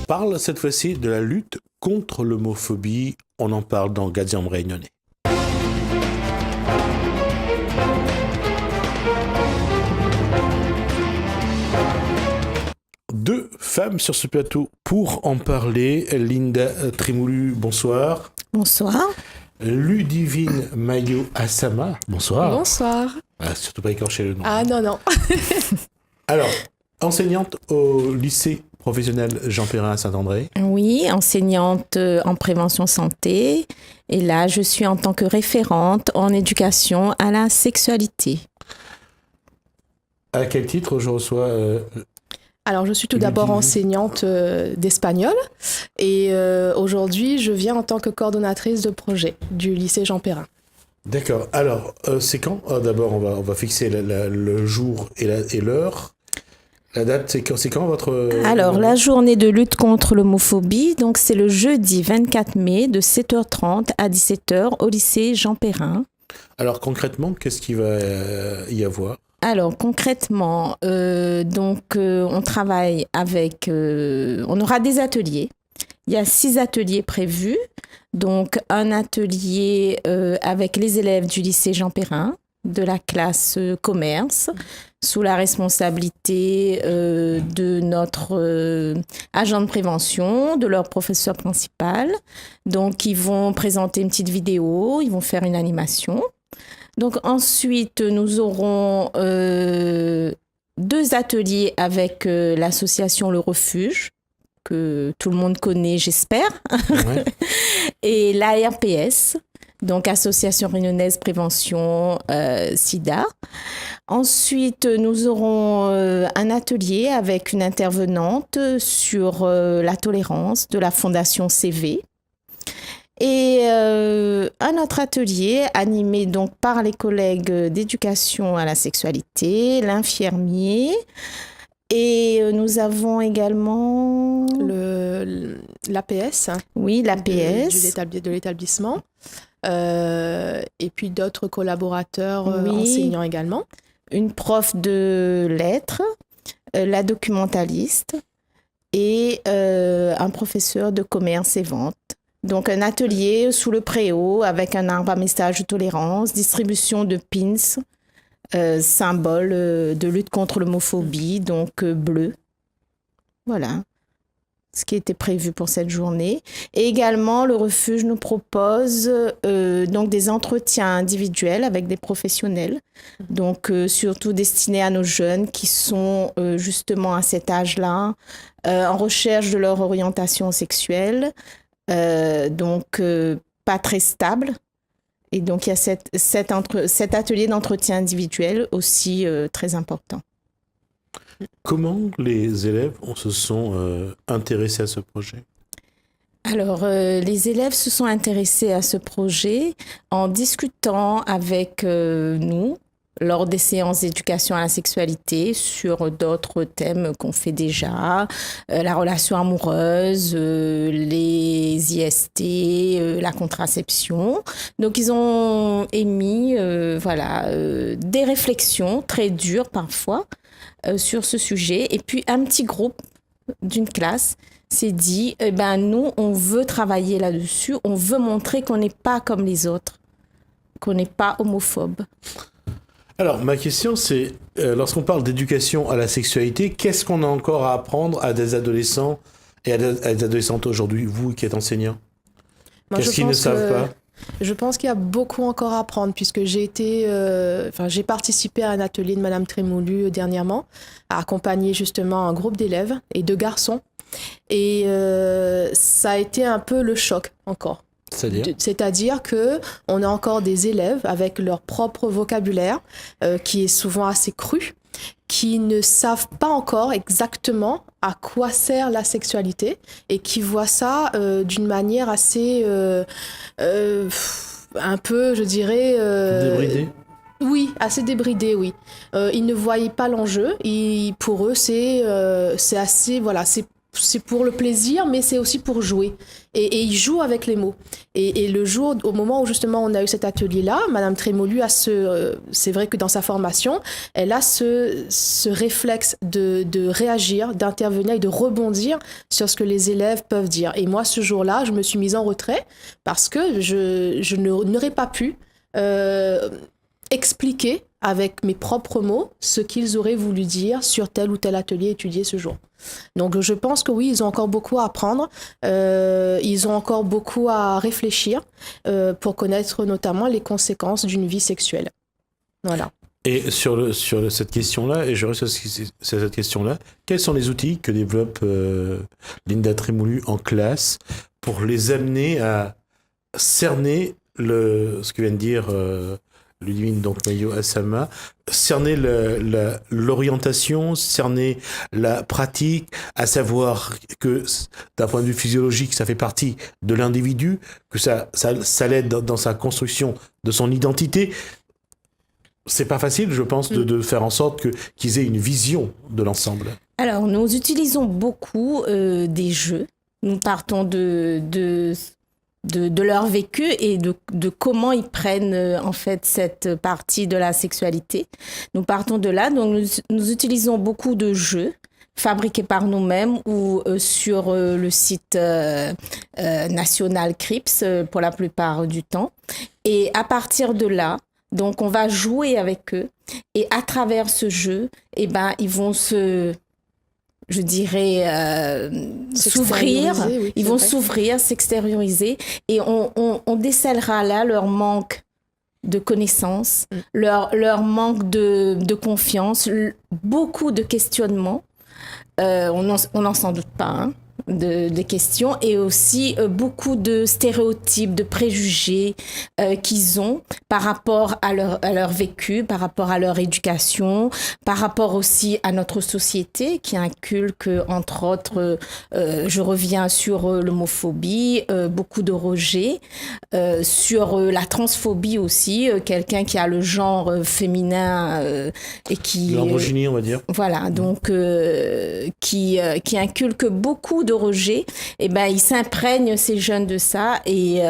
parle cette fois-ci de la lutte contre l'homophobie. On en parle dans Gadiam Réunionnais. Deux femmes sur ce plateau pour en parler. Linda Trémoulu, bonsoir. Bonsoir. Ludivine Maillot-Assama, bonsoir. Bonsoir. Surtout pas écorcher le nom. Ah non. Alors, enseignante au lycée professionnel Jean Perrin à Saint-André. Oui, enseignante en prévention santé. Et là, je suis en tant que référente en éducation à la sexualité. À quel titre je reçois Alors, je suis tout d'abord enseignante d'espagnol et aujourd'hui, je viens en tant que coordonnatrice de projet du lycée Jean Perrin. D'accord. Alors, c'est quand d'abord, on va fixer le jour et l'heure. La date, c'est quand votre... Alors, la journée de lutte contre l'homophobie, donc c'est le jeudi 24 mai de 7h30 à 17h au lycée Jean Perrin. Alors, concrètement, qu'est-ce qu'il va y avoir ? Alors concrètement, on travaille avec, on aura des ateliers. Il y a 6 ateliers prévus. Donc un atelier avec les élèves du lycée Jean Perrin, de la classe commerce, sous la responsabilité de notre agent de prévention, de leur professeur principal. Donc ils vont présenter une petite vidéo, ils vont faire une animation. Donc ensuite, nous aurons 2 ateliers avec l'association Le Refuge, que tout le monde connaît, j'espère, ouais. Et l'ARPS, donc Association Réunionnaise Prévention SIDA. Ensuite, nous aurons un atelier avec une intervenante sur la tolérance de la Fondation CV. Et un autre atelier animé donc par les collègues d'éducation à la sexualité, l'infirmier. Et nous avons également... l'APS. Oui, l'APS. De l'établissement. Et puis d'autres collaborateurs enseignants également. Une prof de lettres, la documentaliste et un professeur de commerce et vente. Donc, un atelier sous le préau avec un arbre à message de tolérance, distribution de pins, symbole de lutte contre l'homophobie, donc bleu. Voilà ce qui était prévu pour cette journée. Et également, le refuge nous propose donc des entretiens individuels avec des professionnels, donc surtout destinés à nos jeunes qui sont justement à cet âge-là, en recherche de leur orientation sexuelle. Pas très stable. Et donc, il y a cet atelier d'entretien individuel aussi très important. Comment les élèves se sont intéressés à ce projet ? Alors, les élèves se sont intéressés à ce projet en discutant avec nous lors des séances d'éducation à la sexualité sur d'autres thèmes qu'on fait déjà, la relation amoureuse, les IST, la contraception. Donc, ils ont émis des réflexions très dures parfois sur ce sujet. Et puis, un petit groupe d'une classe s'est dit, nous, on veut travailler là-dessus, on veut montrer qu'on n'est pas comme les autres, qu'on n'est pas homophobe. Alors, ma question, c'est, lorsqu'on parle d'éducation à la sexualité, qu'est-ce qu'on a encore à apprendre à des adolescents et à des adolescentes aujourd'hui, vous qui êtes enseignant ? Qu'est-ce qu'ils ne savent pas ? Je pense qu'il y a beaucoup encore à apprendre, puisque j'ai participé à un atelier de Madame Trémoulu dernièrement, à accompagner justement un groupe d'élèves et 2 garçons. Et ça a été un peu le choc encore. C'est-à-dire qu'on a encore des élèves avec leur propre vocabulaire qui est souvent assez cru, qui ne savent pas encore exactement à quoi sert la sexualité et qui voient ça d'une manière assez un peu, je dirais... débridée. Oui, assez débridée, oui. Ils ne voyaient pas l'enjeu. Pour eux, c'est assez... Voilà, c'est pour le plaisir, mais c'est aussi pour jouer. Et ils jouent avec les mots. Et le jour, au moment où justement on a eu cet atelier-là, Madame Trémolu a c'est vrai que dans sa formation, elle a ce réflexe de réagir, d'intervenir et de rebondir sur ce que les élèves peuvent dire. Et moi, ce jour-là, je me suis mise en retrait parce que je n'aurais pas pu expliquer avec mes propres mots ce qu'ils auraient voulu dire sur tel ou tel atelier étudié ce jour. Donc je pense que oui, ils ont encore beaucoup à apprendre, ils ont encore beaucoup à réfléchir pour connaître notamment les conséquences d'une vie sexuelle. Voilà. Et sur cette question-là, et je reste sur cette question-là, quels sont les outils que développe Linda Trémolu en classe pour les amener à cerner ce que vient de dire Ludivine donc Maillot Assama, cerner l'orientation, cerner la pratique, à savoir que d'un point de vue physiologique, ça fait partie de l'individu, que ça l'aide dans sa construction de son identité. C'est pas facile, je pense, de faire en sorte qu'ils aient une vision de l'ensemble. Alors, nous utilisons beaucoup des jeux. Nous partons de leur vécu et de comment ils prennent en fait cette partie de la sexualité. Nous partons de là, donc nous utilisons beaucoup de jeux fabriqués par nous-mêmes ou sur le site national CRIPS pour la plupart du temps. Et à partir de là, donc on va jouer avec eux et à travers ce jeu, eh ben, ils vont s'ouvrir, oui, ils vont s'ouvrir, s'extérioriser et on décèlera là leur manque de connaissances, leur manque de confiance, beaucoup de questionnements. On n'en s'en doute pas, hein, des questions et aussi beaucoup de stéréotypes, de préjugés qu'ils ont par rapport à leur vécu, par rapport à leur éducation, par rapport aussi à notre société qui inculque, entre autres, je reviens sur l'homophobie, beaucoup de rejet, sur la transphobie aussi, quelqu'un qui a le genre féminin et qui... L'androgynie, on va dire. Voilà, donc qui inculque beaucoup de rejet, et ben ils s'imprègnent ces jeunes de ça et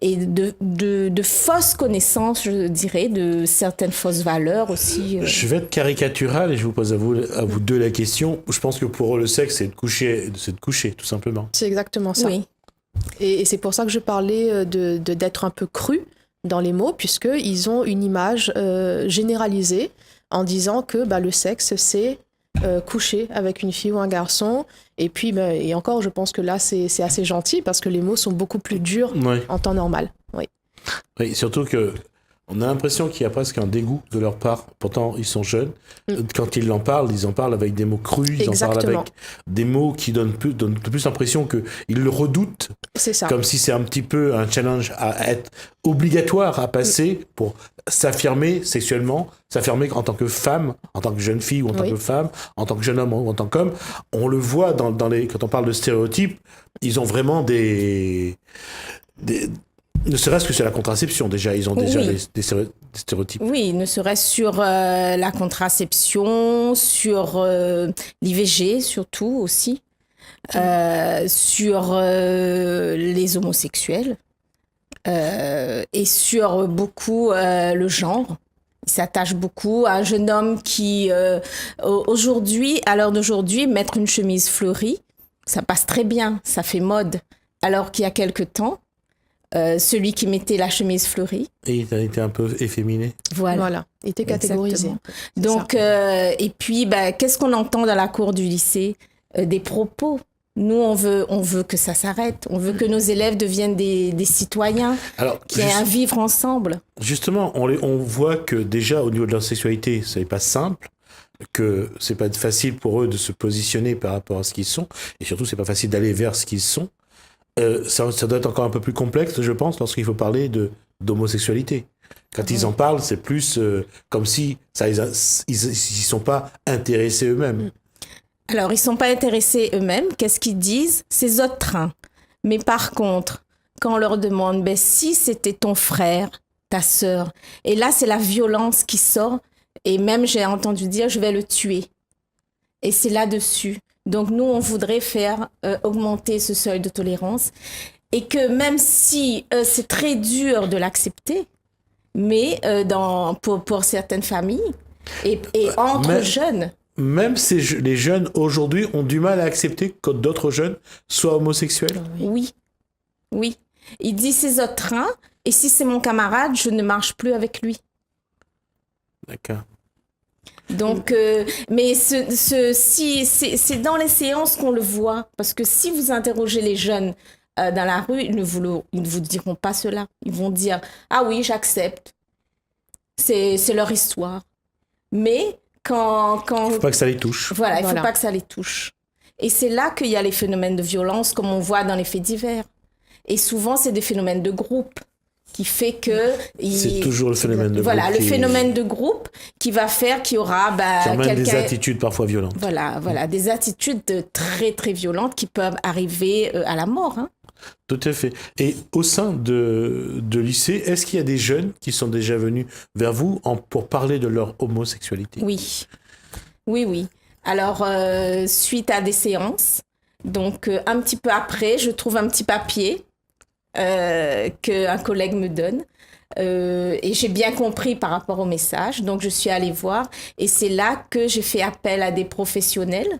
de fausses connaissances, je dirais, de certaines fausses valeurs aussi. Je vais être caricatural et je vous pose à vous deux la question. Je pense que pour eux le sexe c'est de coucher, tout simplement. C'est exactement ça. Oui. Et c'est pour ça que je parlais d'être un peu cru dans les mots, puisqu'ils ont une image généralisée en disant que le sexe c'est coucher avec une fille ou un garçon. Et puis, et encore, je pense que là, c'est assez gentil parce que les mots sont beaucoup plus durs en temps normal. Oui, surtout que on a l'impression qu'il y a presque un dégoût de leur part. Pourtant, ils sont jeunes. Quand ils en parlent avec des mots crus. Ils en parlent avec des mots qui donnent plus l'impression qu'ils le redoutent. C'est ça. Comme si c'est un petit peu un challenge à être obligatoire à passer pour s'affirmer sexuellement, s'affirmer en tant que femme, en tant que jeune fille ou en tant que femme, en tant que jeune homme ou en tant qu'homme. On le voit quand on parle de stéréotypes, ils ont vraiment ne serait-ce que sur la contraception, déjà, ils ont déjà des stéréotypes. Oui, ne serait-ce sur la contraception, sur l'IVG surtout aussi, sur les homosexuels et sur beaucoup le genre. Il s'attache beaucoup à un jeune homme qui, aujourd'hui, à l'heure d'aujourd'hui, mettre une chemise fleurie, ça passe très bien, ça fait mode. Alors qu'il y a quelque temps, celui qui mettait la chemise fleurie. Et il a été un peu efféminé. Voilà. Il était catégorisé. Donc, et puis, qu'est-ce qu'on entend dans la cour du lycée ? Des propos. Nous, on veut que ça s'arrête. On veut que nos élèves deviennent des citoyens qui aient à vivre ensemble. Justement, on voit que déjà, au niveau de leur sexualité, ça n'est pas simple, que c'est pas facile pour eux de se positionner par rapport à ce qu'ils sont, et surtout, c'est pas facile d'aller vers ce qu'ils sont. Ça doit être encore un peu plus complexe, je pense, lorsqu'il faut parler d'homosexualité. Quand ils en parlent, c'est plus comme si ils sont pas intéressés eux-mêmes. Alors, ils sont pas intéressés eux-mêmes. Qu'est-ce qu'ils disent ? C'est autre train. Mais par contre, quand on leur demande, si c'était ton frère, ta sœur, et là, c'est la violence qui sort. Et même, j'ai entendu dire, je vais le tuer. Et c'est là-dessus. Donc nous, on voudrait faire augmenter ce seuil de tolérance et que même si c'est très dur de l'accepter, mais pour certaines familles et entre jeunes. Même les jeunes aujourd'hui ont du mal à accepter que d'autres jeunes soient homosexuels. Oui. Il dit c'est autres train et si c'est mon camarade, je ne marche plus avec lui. D'accord. Donc, mais c'est dans les séances qu'on le voit. Parce que si vous interrogez les jeunes dans la rue, ils ne vous diront pas cela. Ils vont dire « Ah oui, j'accepte. C'est leur histoire. » Mais quand... Il ne faut pas que ça les touche. Voilà, il ne faut pas que ça les touche. Et c'est là qu'il y a les phénomènes de violence, comme on voit dans les faits divers. Et souvent, c'est des phénomènes de groupe qui fait que... C'est toujours le phénomène de groupe. Voilà, le phénomène de groupe qui va faire qu'il y aura... qui emmène des attitudes parfois violentes. Voilà, des attitudes très, très violentes qui peuvent arriver à la mort. Hein. Tout à fait. Et au sein de lycée, est-ce qu'il y a des jeunes qui sont déjà venus vers vous pour parler de leur homosexualité ? Oui. Alors, suite à des séances, donc un petit peu après, je trouve un petit papier qu'un collègue me donne. Et j'ai bien compris par rapport au message. Donc, je suis allée voir. Et c'est là que j'ai fait appel à des professionnels,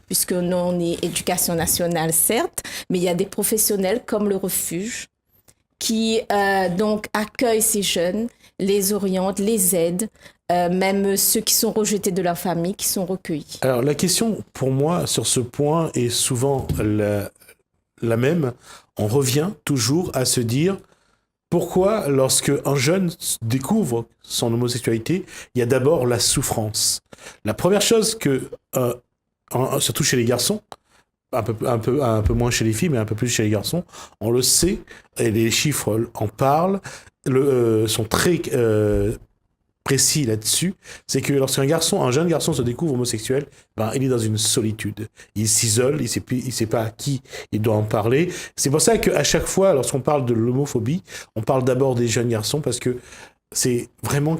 puisque nous, on est éducation nationale, certes, mais il y a des professionnels comme le refuge qui donc accueillent ces jeunes, les orientent, les aident, même ceux qui sont rejetés de leur famille, qui sont recueillis. Alors, la question pour moi sur ce point est souvent la même. On revient toujours à se dire pourquoi, lorsque un jeune découvre son homosexualité, il y a d'abord la souffrance. La première chose que, surtout chez les garçons, un peu moins chez les filles, mais un peu plus chez les garçons, on le sait, et les chiffres en parlent, sont très précis là-dessus, c'est que lorsqu'un jeune garçon se découvre homosexuel, il est dans une solitude. Il s'isole, il sait pas à qui il doit en parler. C'est pour ça qu'à chaque fois, lorsqu'on parle de l'homophobie, on parle d'abord des jeunes garçons parce que c'est vraiment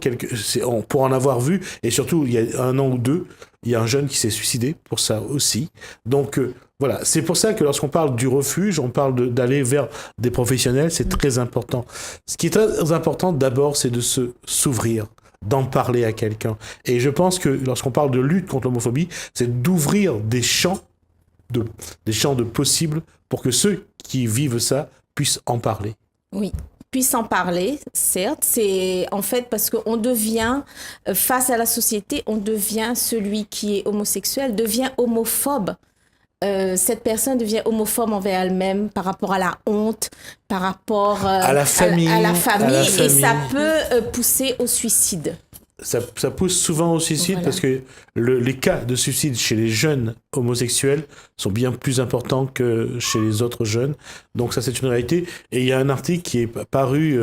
pour en avoir vu, et surtout il y a 1 an ou 2, il y a un jeune qui s'est suicidé pour ça aussi. Donc voilà, c'est pour ça que lorsqu'on parle du refuge, on parle d'aller vers des professionnels, c'est très important. Ce qui est très important d'abord, c'est de s'ouvrir, d'en parler à quelqu'un. Et je pense que lorsqu'on parle de lutte contre l'homophobie, c'est d'ouvrir des champs de possibles pour que ceux qui vivent ça puissent en parler. Oui. Puissent en parler, certes, c'est en fait parce qu'on devient, face à la société, on devient celui qui est homosexuel, devient homophobe. Cette personne devient homophobe envers elle-même par rapport à la honte, par rapport à la famille, et ça peut pousser au suicide. Ça pousse souvent au suicide parce que les cas de suicide chez les jeunes homosexuels sont bien plus importants que chez les autres jeunes. Donc ça, c'est une réalité. Et il y a un article qui est paru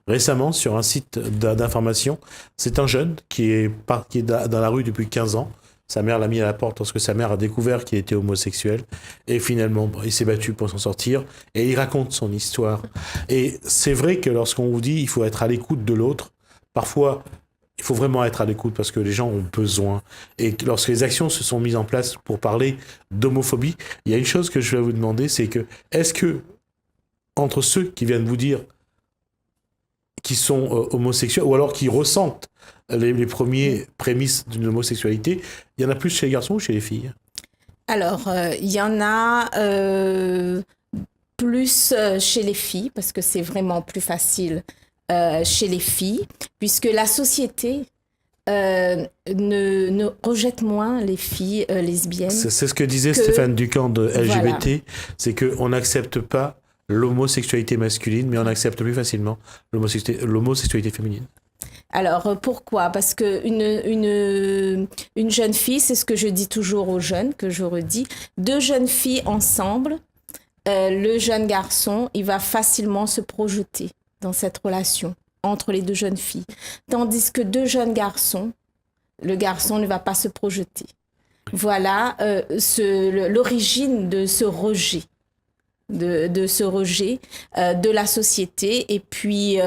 récemment sur un site d'information. C'est un jeune qui est dans la rue depuis 15 ans. Sa mère l'a mis à la porte lorsque sa mère a découvert qu'il était homosexuel. Et finalement, il s'est battu pour s'en sortir. Et il raconte son histoire. Et c'est vrai que lorsqu'on vous dit qu'il faut être à l'écoute de l'autre, parfois, il faut vraiment être à l'écoute parce que les gens ont besoin. Et lorsque les actions se sont mises en place pour parler d'homophobie, il y a une chose que je vais vous demander, c'est que, est-ce que, entre ceux qui viennent vous dire qu'ils sont homosexuels, ou alors qui ressentent les premiers prémices d'une homosexualité, il y en a plus chez les garçons ou chez les filles ? Alors, il y en a plus chez les filles, parce que c'est vraiment plus facile chez les filles, puisque la société ne rejette moins les filles lesbiennes. C'est ce que disait Stéphane Ducamp de LGBT, c'est qu'on n'accepte pas l'homosexualité masculine, mais on accepte plus facilement l'homosexualité féminine. Alors, pourquoi ? Parce qu'une jeune fille, c'est ce que je dis toujours aux jeunes, que je redis, 2 jeunes filles ensemble, le jeune garçon, il va facilement se projeter dans cette relation entre les 2 jeunes filles. Tandis que 2 jeunes garçons, le garçon ne va pas se projeter. Voilà l'origine de ce rejet. de ce rejet de la société. Et puis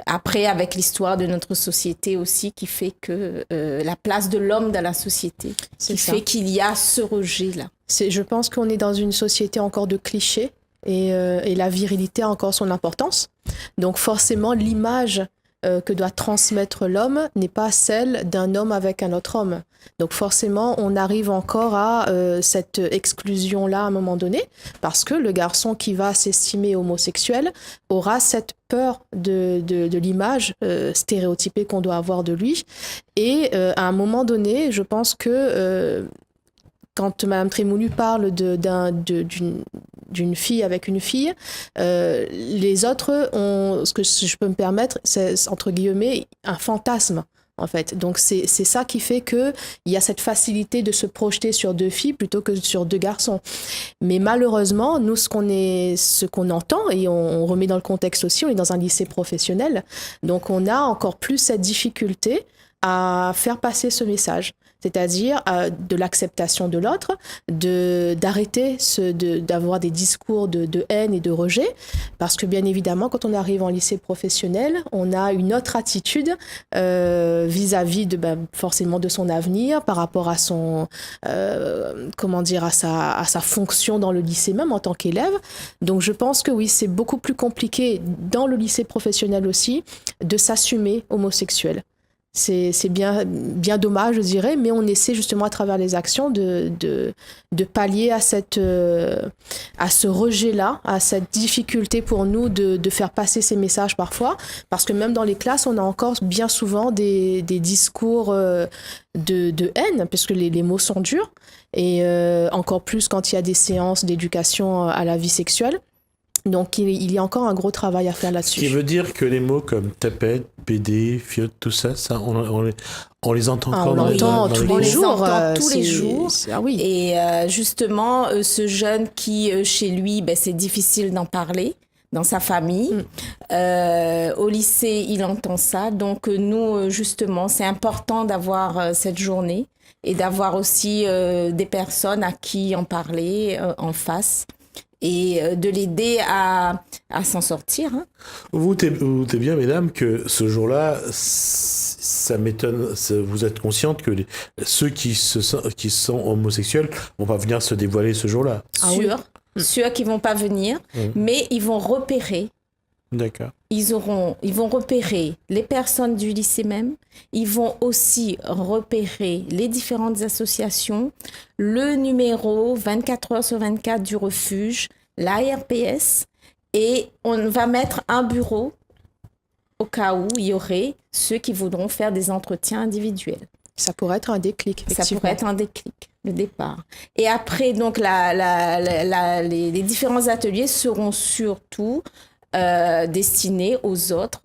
après, avec l'histoire de notre société aussi, qui fait que la place de l'homme dans la société, qui fait qu'il y a ce rejet-là. Je pense qu'on est dans une société encore de clichés et la virilité a encore son importance. Donc forcément, l'image que doit transmettre l'homme n'est pas celle d'un homme avec un autre homme. Donc forcément, on arrive encore à cette exclusion-là à un moment donné, parce que le garçon qui va s'estimer homosexuel aura cette peur de l'image stéréotypée qu'on doit avoir de lui. Et à un moment donné, je pense que quand Madame Trémoulu parle d'une fille avec une fille, les autres ont, ce que je peux me permettre, c'est entre guillemets un fantasme. En fait. Donc c'est ça qui fait qu'il y a cette facilité de se projeter sur 2 filles plutôt que sur 2 garçons. Mais malheureusement, nous, ce qu'on entend, et on remet dans le contexte aussi, on est dans un lycée professionnel, donc on a encore plus cette difficulté à faire passer ce message. C'est-à-dire de l'acceptation de l'autre, d'arrêter d'avoir des discours de haine et de rejet, parce que bien évidemment, quand on arrive en lycée professionnel, on a une autre attitude vis-à-vis forcément de son avenir, par rapport à son, à sa fonction dans le lycée même en tant qu'élève. Donc je pense que oui, c'est beaucoup plus compliqué dans le lycée professionnel aussi de s'assumer homosexuel. C'est bien dommage, je dirais, mais on essaie justement à travers les actions de pallier à ce rejet-là, à cette difficulté pour nous de faire passer ces messages parfois, parce que même dans les classes, on a encore bien souvent des discours de haine, parce que les mots sont durs, et encore plus quand il y a des séances d'éducation à la vie sexuelle. Donc il y a encore un gros travail à faire là-dessus. Ce qui veut dire que les mots comme tapette, PD, fiotte, tout ça, on les entend encore dans les jours. Tous les jours. Ah oui. Et justement, ce jeune qui, chez lui, c'est difficile d'en parler dans sa famille. Au lycée, il entend ça. Donc nous, justement, c'est important d'avoir cette journée et d'avoir aussi des personnes à qui en parler en face. Et de l'aider à s'en sortir. Hein. Vous doutez bien, mesdames, que ce jour-là, ça m'étonne. Vous êtes consciente que ceux qui sont homosexuels vont pas venir se dévoiler ce jour-là. Sûr qu'ils vont pas venir, mais ils vont repérer. D'accord. Ils vont repérer les personnes du lycée même. Ils vont aussi repérer les différentes associations, le numéro 24 heures sur 24 du refuge, l'ARPS, et on va mettre un bureau au cas où il y aurait ceux qui voudront faire des entretiens individuels. Ça pourrait être un déclic, effectivement. Ça pourrait être un déclic, le départ. Et après, donc, les différents ateliers seront surtout destinés aux autres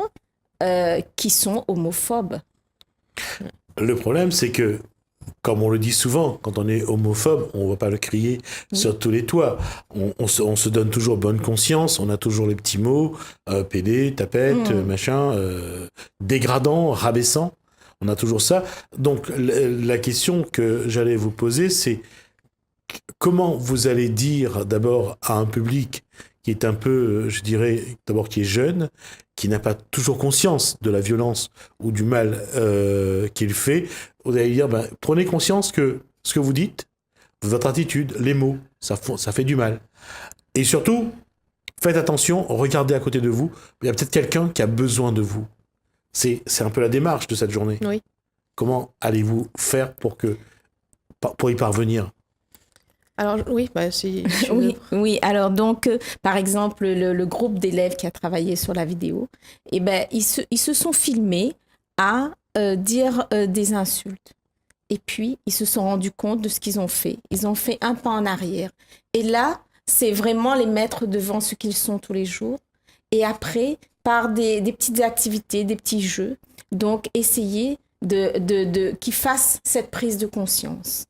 qui sont homophobes. Le problème, c'est que, comme on le dit souvent, quand on est homophobe, on ne va pas le crier sur tous les toits. On se donne toujours bonne conscience, on a toujours les petits mots, PD, tapette, machin, dégradant, rabaissant. On a toujours ça. Donc, la question que j'allais vous poser, c'est comment vous allez dire d'abord à un public qui est un peu, je dirais, d'abord qui est jeune, qui n'a pas toujours conscience de la violence ou du mal qu'il fait, vous allez dire, prenez conscience que ce que vous dites, votre attitude, les mots, ça fait du mal. Et surtout, faites attention, regardez à côté de vous, il y a peut-être quelqu'un qui a besoin de vous. C'est un peu la démarche de cette journée. Oui. Comment allez-vous faire pour y parvenir ? Alors oui, oui. Alors donc, par exemple, le groupe d'élèves qui a travaillé sur la vidéo, ils se sont filmés à dire des insultes. Et puis, ils se sont rendus compte de ce qu'ils ont fait. Ils ont fait un pas en arrière. Et là, c'est vraiment les mettre devant ce qu'ils sont tous les jours. Et après, par des petites activités, des petits jeux, donc essayer qu'ils fassent cette prise de conscience.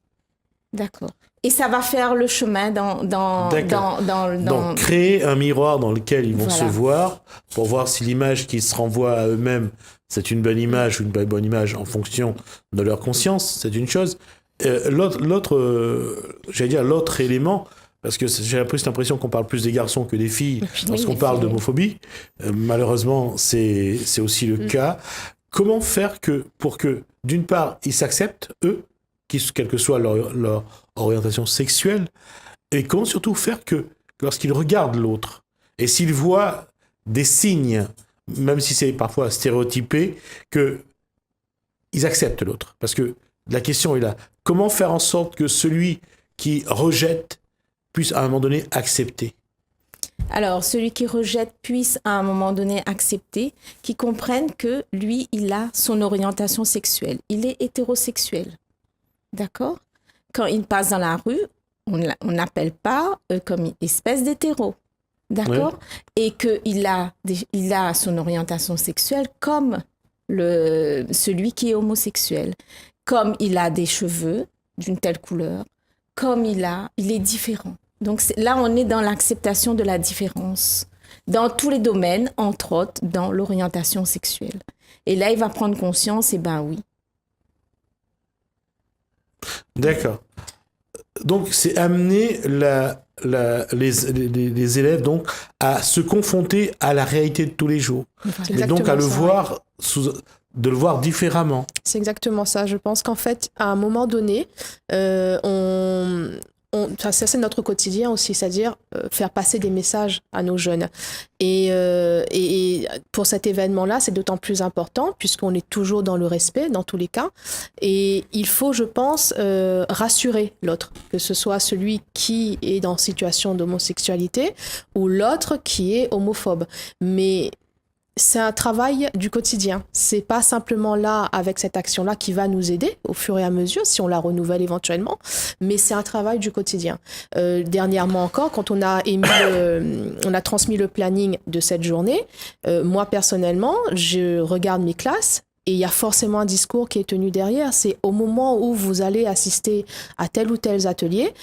D'accord. Et ça va faire le chemin dans créer un miroir dans lequel ils vont se voir pour voir si l'image qu'ils se renvoient à eux-mêmes, c'est une bonne image ou une pas bonne image en fonction de leur conscience, c'est une chose. L'autre élément, parce que j'ai un peu cette impression qu'on parle plus des garçons que des filles lorsqu'on les parle filles. d'homophobie. Malheureusement, c'est aussi le cas. Comment faire pour que, d'une part, ils s'acceptent, eux, quelle que soit leur orientation sexuelle, et comment surtout faire que, lorsqu'ils regardent l'autre, et s'ils voient des signes, même si c'est parfois stéréotypé, qu'ils acceptent l'autre. Parce que la question est là. Comment faire en sorte que celui qui rejette puisse à un moment donné accepter? Alors, celui qui rejette puisse à un moment donné accepter, qu'il comprenne que lui, il a son orientation sexuelle. Il est hétérosexuel. D'accord? Quand il passe dans la rue, on n'appelle pas comme une espèce d'hétéro. D'accord? Et qu'il a son orientation sexuelle comme celui qui est homosexuel. Comme il a des cheveux d'une telle couleur, comme il est différent. Donc là, on est dans l'acceptation de la différence, dans tous les domaines, entre autres dans l'orientation sexuelle. Et là, il va prendre conscience, et ben oui. D'accord. Donc, c'est amener les élèves donc, à se confronter à la réalité de tous les jours. Voilà. Et donc à le Exactement ça, voir de le voir différemment. C'est exactement ça. Je pense qu'en fait, à un moment donné, ça, c'est notre quotidien aussi, c'est-à-dire faire passer des messages à nos jeunes. Et pour cet événement-là, c'est d'autant plus important puisqu'on est toujours dans le respect, dans tous les cas. Et il faut, je pense, rassurer l'autre, que ce soit celui qui est en situation d'homosexualité ou l'autre qui est homophobe. Mais c'est un travail du quotidien. C'est pas simplement là, avec cette action-là, qui va nous aider au fur et à mesure, si on la renouvelle éventuellement, mais c'est un travail du quotidien. Dernièrement encore, quand on a transmis le planning de cette journée, moi personnellement, je regarde mes classes, et il y a forcément un discours qui est tenu derrière. C'est au moment où vous allez assister à tel ou tel atelier,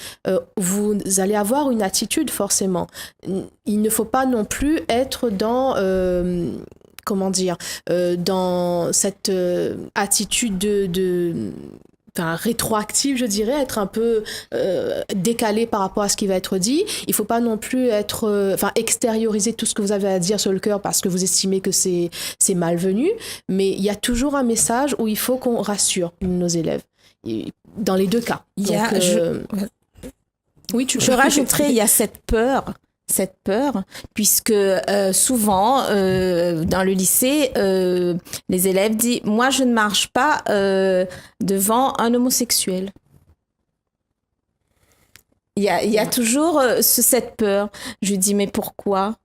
vous allez avoir une attitude forcément. Il ne faut pas non plus être dans... dans cette attitude rétroactive, je dirais, être un peu décalé par rapport à ce qui va être dit. Il ne faut pas non plus extérioriser tout ce que vous avez à dire sur le cœur parce que vous estimez que c'est malvenu, mais il y a toujours un message où il faut qu'on rassure nos élèves, dans les deux cas. Oui, je rajouterais, il y a cette peur, puisque souvent, dans le lycée, les élèves disent « Moi, je ne marche pas devant un homosexuel ». Il y a toujours cette peur. Je dis « Mais pourquoi ?»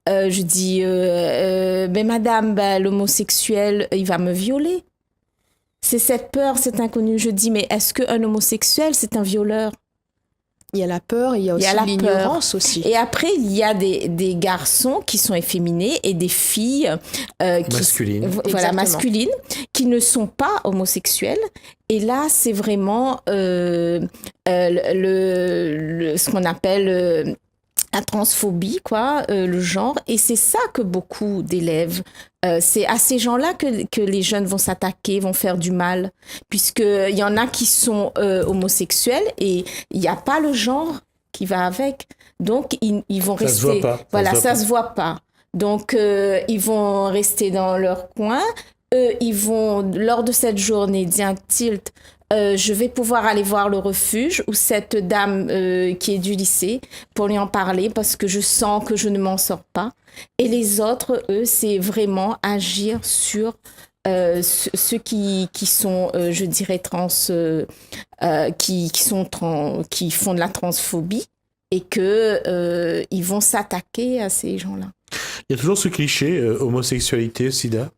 Je dis « Mais madame, l'homosexuel, il va me violer ». C'est cette peur, cet inconnu. Je dis « Mais est-ce qu'un homosexuel, c'est un violeur ?» Il y a la peur et il y a aussi l'ignorance aussi. Et après, il y a des garçons qui sont efféminés et des filles masculines qui ne sont pas homosexuels. Et là, c'est vraiment ce qu'on appelle la transphobie, le genre. Et c'est ça que beaucoup d'élèves... c'est à ces gens-là que les jeunes vont s'attaquer, vont faire du mal, puisqu'il y en a qui sont homosexuels et il n'y a pas le genre qui va avec. Donc, ils vont rester... Ça se voit pas. Ça se voit pas. Donc, ils vont rester dans leur coin. Ils vont, lors de cette journée, dire tilt, je vais pouvoir aller voir le refuge ou cette dame qui est du lycée pour lui en parler parce que je sens que je ne m'en sors pas. Et les autres, eux, c'est vraiment agir sur ceux qui sont, je dirais, qui font de la transphobie et qu'ils vont s'attaquer à ces gens-là. Il y a toujours ce cliché homosexualité, sida.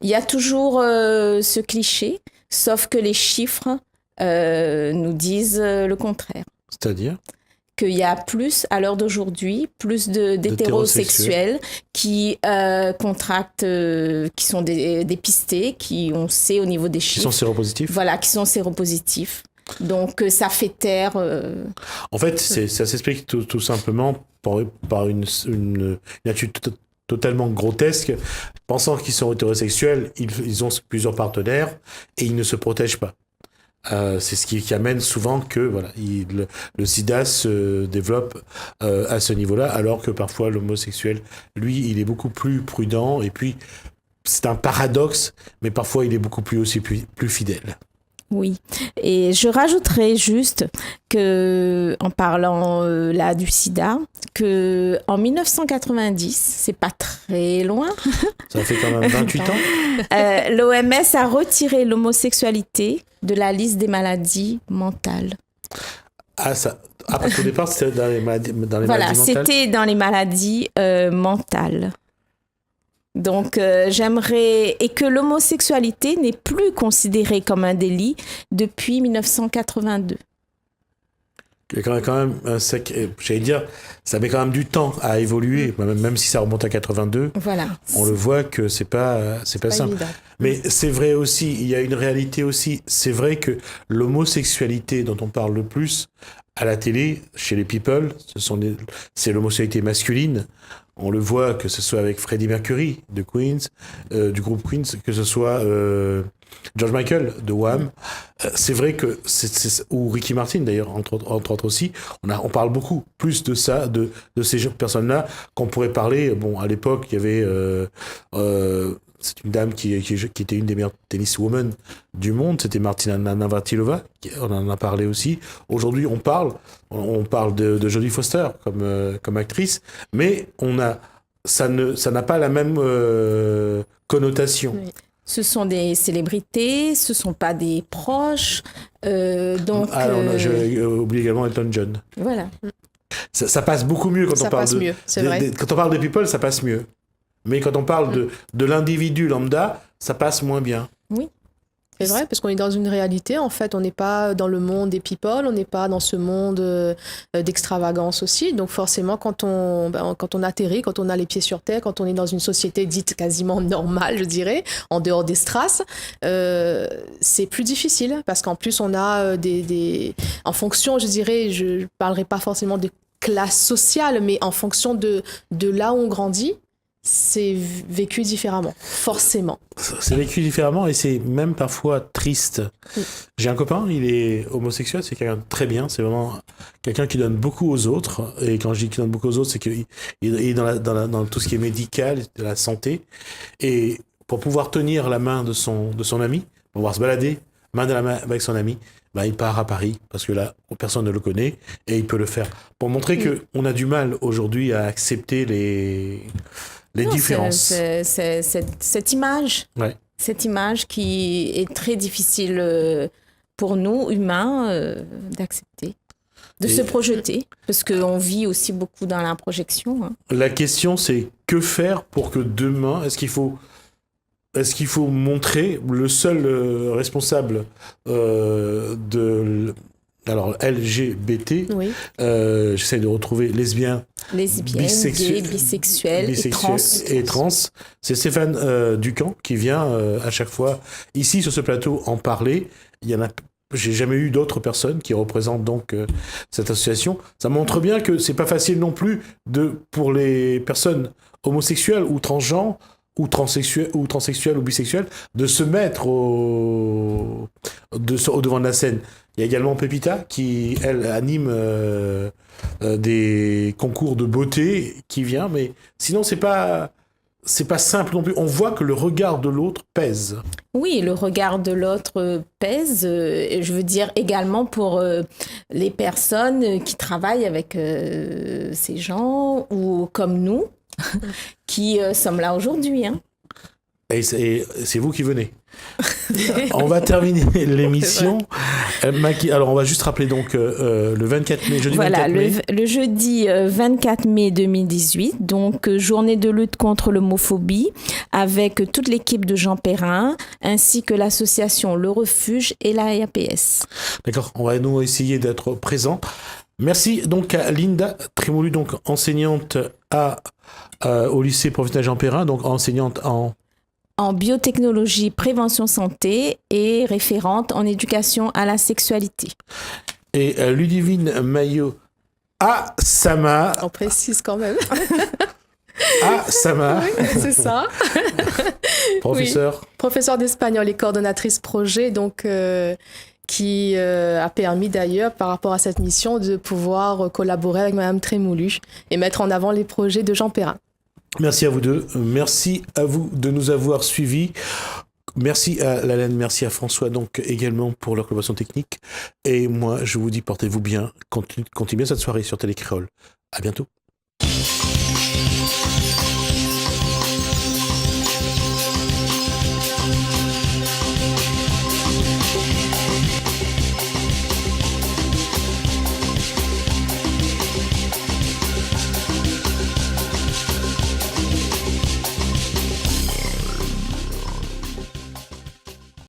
Il y a toujours ce cliché, sauf que les chiffres nous disent le contraire. C'est-à-dire ? Qu'il y a plus, à l'heure d'aujourd'hui, plus d'hétérosexuels qui contractent, qui sont dépistés, on sait au niveau des chiffres. Qui sont séropositifs ? Voilà, qui sont séropositifs. Donc, ça fait taire... En fait, ça s'explique tout simplement par une attitude totalement grotesque. Pensant qu'ils sont hétérosexuels, ils ont plusieurs partenaires et ils ne se protègent pas. C'est ce qui amène souvent que voilà, le sida se développe à ce niveau-là, alors que parfois l'homosexuel, lui, il est beaucoup plus prudent, et puis c'est un paradoxe, mais parfois il est beaucoup plus fidèle. Oui, et je rajouterais juste que, en parlant là du sida, que en 1990, c'est pas très loin. Ça fait quand même 28 ans. L'OMS a retiré l'homosexualité de la liste des maladies mentales. Parce qu'au départ, c'était dans les maladies mentales. Voilà, c'était dans les maladies mentales. Donc, j'aimerais... Et que l'homosexualité n'est plus considérée comme un délit depuis 1982. Quand même, j'allais dire, ça met quand même du temps à évoluer, même si ça remonte à 82. Voilà. On le voit que c'est pas simple. Évident. Mais c'est vrai aussi, il y a une réalité aussi. C'est vrai que l'homosexualité dont on parle le plus à la télé, chez les people, c'est l'homosexualité masculine. On le voit, que ce soit avec Freddie Mercury de Queens, du groupe Queens, que ce soit George Michael de Wham. C'est vrai que ou Ricky Martin d'ailleurs, entre autres aussi. On parle beaucoup plus de ça, de ces personnes-là, qu'on pourrait parler. Bon, à l'époque, il y avait c'est une dame qui était une des meilleures tenniswomen du monde, c'était Martina Navratilova, on en a parlé aussi. Aujourd'hui, on parle de Jodie Foster comme actrice, mais ça n'a pas la même connotation. Oui. Ce sont des célébrités, ce ne sont pas des proches. J'ai oublié également Elton John. Voilà. Ça passe beaucoup mieux quand on parle mieux, c'est vrai. Quand on parle des people, ça passe mieux. Mais quand on parle de l'individu lambda, ça passe moins bien. Oui. C'est vrai, parce qu'on est dans une réalité, en fait. On n'est pas dans le monde des people, on n'est pas dans ce monde d'extravagance aussi. Donc forcément, quand on atterrit, quand on a les pieds sur terre, quand on est dans une société dite quasiment normale, je dirais, en dehors des strass, c'est plus difficile. Parce qu'en plus, on a en fonction, je dirais, je ne parlerai pas forcément de classe sociale, mais en fonction de là où on grandit, c'est vécu différemment, forcément. C'est vécu différemment et c'est même parfois triste. Oui. J'ai un copain, il est homosexuel, c'est quelqu'un de très bien, c'est vraiment quelqu'un qui donne beaucoup aux autres. Et quand je dis qu'il donne beaucoup aux autres, c'est qu'il est dans tout ce qui est médical, de la santé. Et pour pouvoir tenir la main de son ami, pour pouvoir se balader main dans la main avec son ami, il part à Paris, parce que là, personne ne le connaît, et il peut le faire. Pour montrer qu'on a du mal aujourd'hui à accepter les différences. C'est cette image. Ouais. Cette image qui est très difficile pour nous, humains, d'accepter, de se projeter, parce qu'on vit aussi beaucoup dans la projection. Hein. La question, c'est que faire pour que demain, est-ce qu'il faut montrer le seul responsable alors LGBT, oui. J'essaie de retrouver lesbiennes, gays, bisexuels et trans. C'est Stéphane Ducamp qui vient à chaque fois ici sur ce plateau en parler. J'ai jamais eu d'autres personnes qui représentent donc cette association. Ça montre bien que c'est pas facile non plus pour les personnes homosexuelles ou transgenres ou transsexuels ou bisexuels de se mettre au devant de la scène. Il y a également Pépita qui, elle, anime des concours de beauté qui vient, mais sinon c'est pas simple non plus. On voit que le regard de l'autre pèse. Oui, le regard de l'autre pèse. Je veux dire également pour les personnes qui travaillent avec ces gens ou comme nous qui sommes là aujourd'hui. Hein. Et c'est vous qui venez. On va terminer l'émission. Alors, on va juste rappeler donc le 24 mai, jeudi 24 mai. Le jeudi 24 mai 2018, donc journée de lutte contre l'homophobie avec toute l'équipe de Jean Perrin, ainsi que l'association Le Refuge et la RPS. D'accord, on va nous essayer d'être présents. Merci donc à Linda Trémoulu, donc enseignante au lycée professionnel Jean Perrin, donc enseignante en biotechnologie, prévention santé et référente en éducation à la sexualité. Et Ludivine Maillot à Sama. On précise quand même. À Sama. Oui, c'est ça. Professeur. Oui. Professeur d'espagnol et coordonnatrice projet, donc qui a permis d'ailleurs, par rapport à cette mission, de pouvoir collaborer avec Madame Trémoulu et mettre en avant les projets de Jean Perrin. Merci à vous deux. Merci à vous de nous avoir suivis. Merci à Lalanne, merci à François donc également pour leur collaboration technique. Et moi, je vous dis, portez-vous bien. Continuez bien cette soirée sur Télécréole. À bientôt.